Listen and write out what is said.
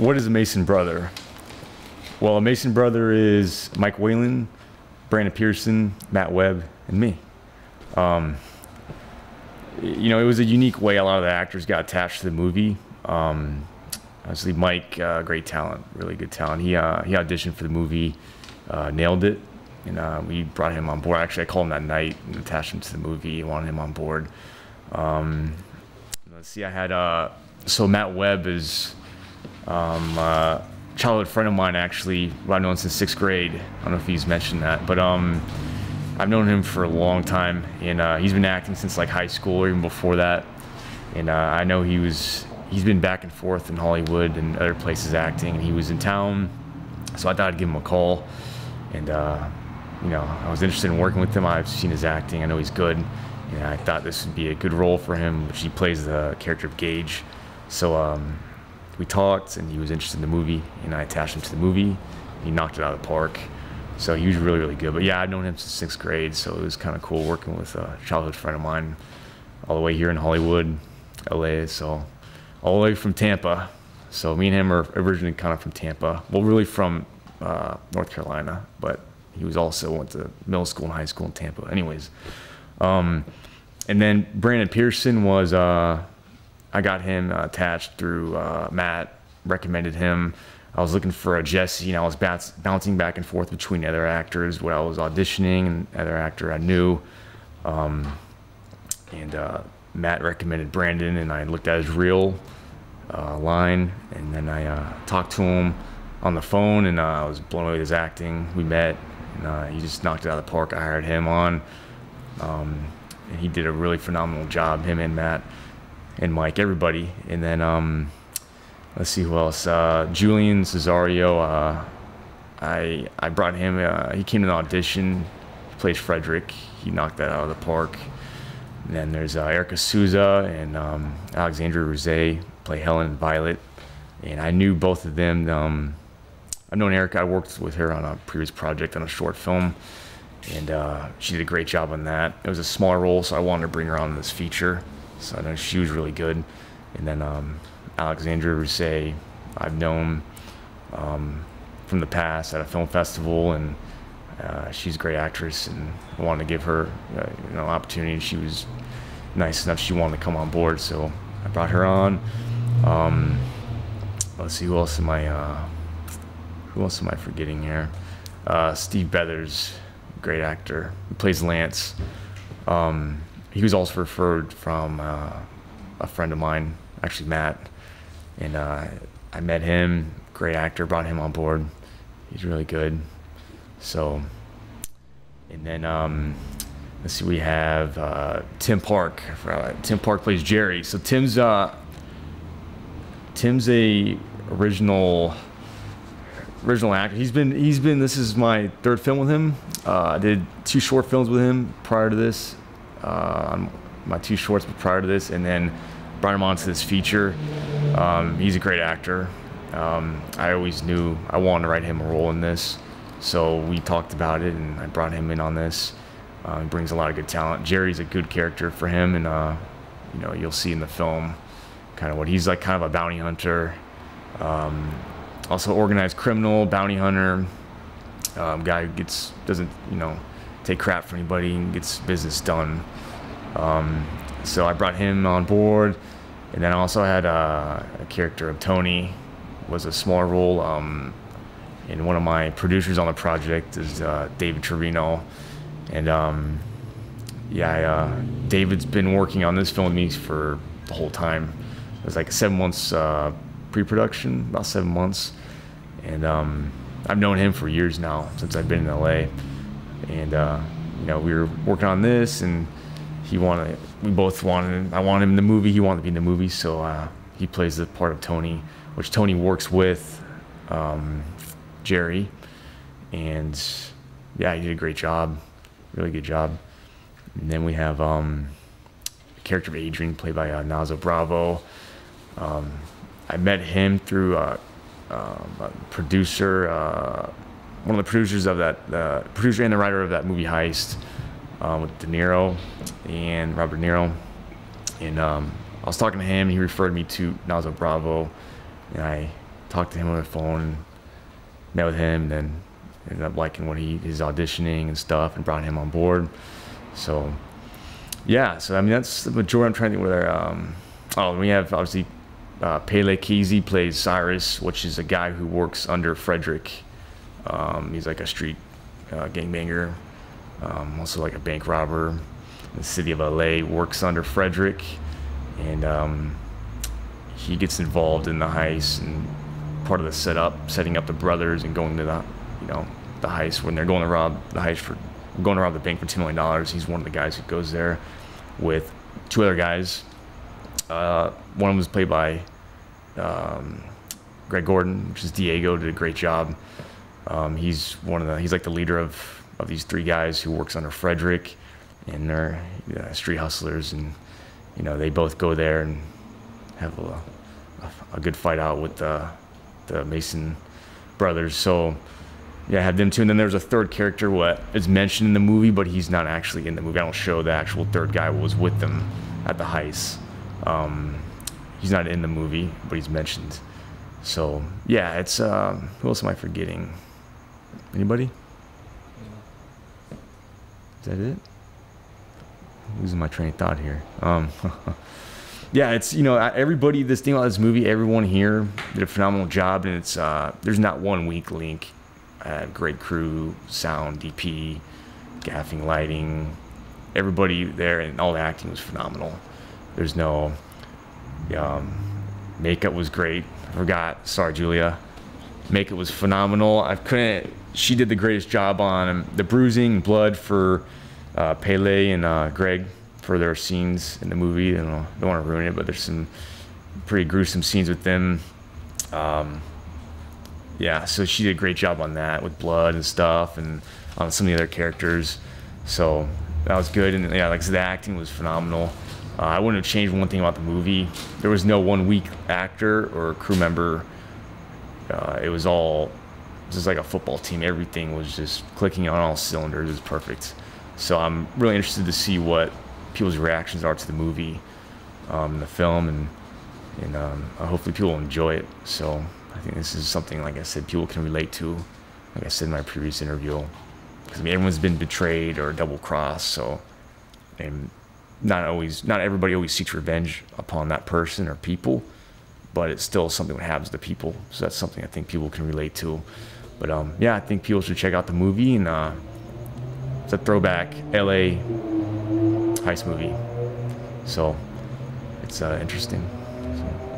What is a Mason brother? Well, a Mason brother is Mike Whalen, Brandon Pearson, Matt Webb, and me. You know, it was a unique way a lot of the actors got attached to the movie. Obviously, Mike, great talent, really good talent. He auditioned for the movie, nailed it, and we brought him on board. Actually, I called him that night and attached him to the movie. Wanted him on board. Let's see, I had so Matt Webb is childhood friend of mine, actually, who I've known since 6th grade. I don't know if he's mentioned that, but I've known him for a long time, and he's been acting since like high school or even before that. And I know he's been back and forth in Hollywood and other places acting, and he was in town, so I thought I'd give him a call. And you know, I was interested in working with him. I've seen his acting, I know he's good, and I thought this would be a good role for him, which he plays the character of Gage. So we talked, and he was interested in the movie, and I attached him to the movie. He knocked it out of the park. So he was really, really good. But yeah, I've known him since 6th grade, so it was kind of cool working with a childhood friend of mine all the way here in Hollywood, LA, so all the way from Tampa. So me and him are originally kind of from Tampa. Well, really from North Carolina, but he was also went to middle school and high school in Tampa. Anyways, and then Brandon Pearson was, I got him attached through Matt, recommended him. I was looking for a Jesse, and I was bouncing back and forth between other actors, what I was auditioning, and other actor I knew. Matt recommended Brandon, and I looked at his reel line, and then I talked to him on the phone, and I was blown away with his acting. We met, and he just knocked it out of the park. I hired him on, and he did a really phenomenal job, him and Matt and Mike, everybody. And then let's see who else. Julian Cesario, I brought him, he came to an audition, he plays Frederick, he knocked that out of the park. And then there's Erica Souza and Alexandra Rosé, play Helen and Violet. And I knew both of them. I've known Erica, I worked with her on a previous project on a short film, and she did a great job on that. It was a smaller role, so I wanted to bring her on this feature. So I know she was really good. And then Alexandra Rosé, I've known from the past at a film festival, and she's a great actress, and I wanted to give her an opportunity. She was nice enough, she wanted to come on board, so I brought her on. Let's see, who else am I forgetting here? Steve Beathers, great actor, he plays Lance. He was also referred from a friend of mine, actually Matt, and I met him, great actor, brought him on board. He's really good. So, and then let's see, we have Tim Park. Tim Park plays Jerry. So Tim's a original actor. He's been. This is my 3rd film with him. I did 2 short films with him prior to this. My 2 shorts prior to this, and then brought him onto this feature. He's a great actor. I always knew I wanted to write him a role in this, so we talked about it, and I brought him in on this. He brings a lot of good talent. Jerry's a good character for him, and you know, you'll see in the film kind of what he's like, kind of a bounty hunter, also organized criminal, bounty hunter, guy who doesn't take crap from anybody and gets business done. So I brought him on board, and then I also had a character of Tony, was a small role, and one of my producers on the project is David Trevino, and David's been working on this film with me for the whole time. It was like 7 months pre-production, about 7 months, and I've known him for years now, since I've been in LA, and you know, we were working on this, and I wanted him in the movie, he wanted to be in the movie, so he plays the part of Tony, which Tony works with Jerry, and yeah, he did a great job, really good job. And then we have the character of Adrian, played by Nazo Bravo. I met him through a producer, one of the producers of the producer and the writer of that movie Heist, with De Niro and Robert De Niro. And I was talking to him, he referred me to Nazo Bravo, and I talked to him on the phone, met with him, and then ended up liking what his auditioning and stuff, and brought him on board. So yeah, so I mean that's the majority. I'm trying to think where we have obviously Pele Kesey plays Cyrus, which is a guy who works under Frederick. He's like a street gangbanger, also like a bank robber in the city of LA, works under Frederick, and he gets involved in the heist and part of the setting up the brothers and going to the heist when they're going to rob the bank for $2 million. He's one of the guys who goes there with two other guys. One of them was played by Greg Gordon, which is Diego, did a great job. He's like the leader of these three guys who works under Frederick, and they're street hustlers, and they both go there and have a good fight out with the Mason brothers. So yeah, I had them too. And then there's a third character what is mentioned in the movie, but he's not actually in the movie. I don't show the actual third guy who was with them at the heist. He's not in the movie, but he's mentioned. So yeah, it's who else am I forgetting? Anybody? Is that it? I'm losing my train of thought here. Yeah, it's everybody. This thing about this movie, everyone here did a phenomenal job, and it's there's not one weak link. Great crew, sound, DP, gaffing, lighting, everybody there, and all the acting was phenomenal. There's no makeup was great. I forgot. Sorry, Julia. Makeup was phenomenal. She did the greatest job on the bruising, blood for Pele and Greg for their scenes in the movie. I don't want to ruin it, but there's some pretty gruesome scenes with them. Yeah, so she did a great job on that with blood and stuff, and on some of the other characters. So that was good, and yeah, like I said, the acting was phenomenal. I wouldn't have changed one thing about the movie. There was no one weak actor or crew member. It was just like a football team. Everything was just clicking on all cylinders. It was perfect. So I'm really interested to see what people's reactions are to the movie, the film, and hopefully people will enjoy it. So I think this is something, like I said, people can relate to. Like I said in my previous interview, because everyone's been betrayed or double-crossed. So, and not everybody always seeks revenge upon that person or people, but it's still something that happens to people. So that's something I think people can relate to. But yeah, I think people should check out the movie, and it's a throwback LA heist movie. So it's interesting. So.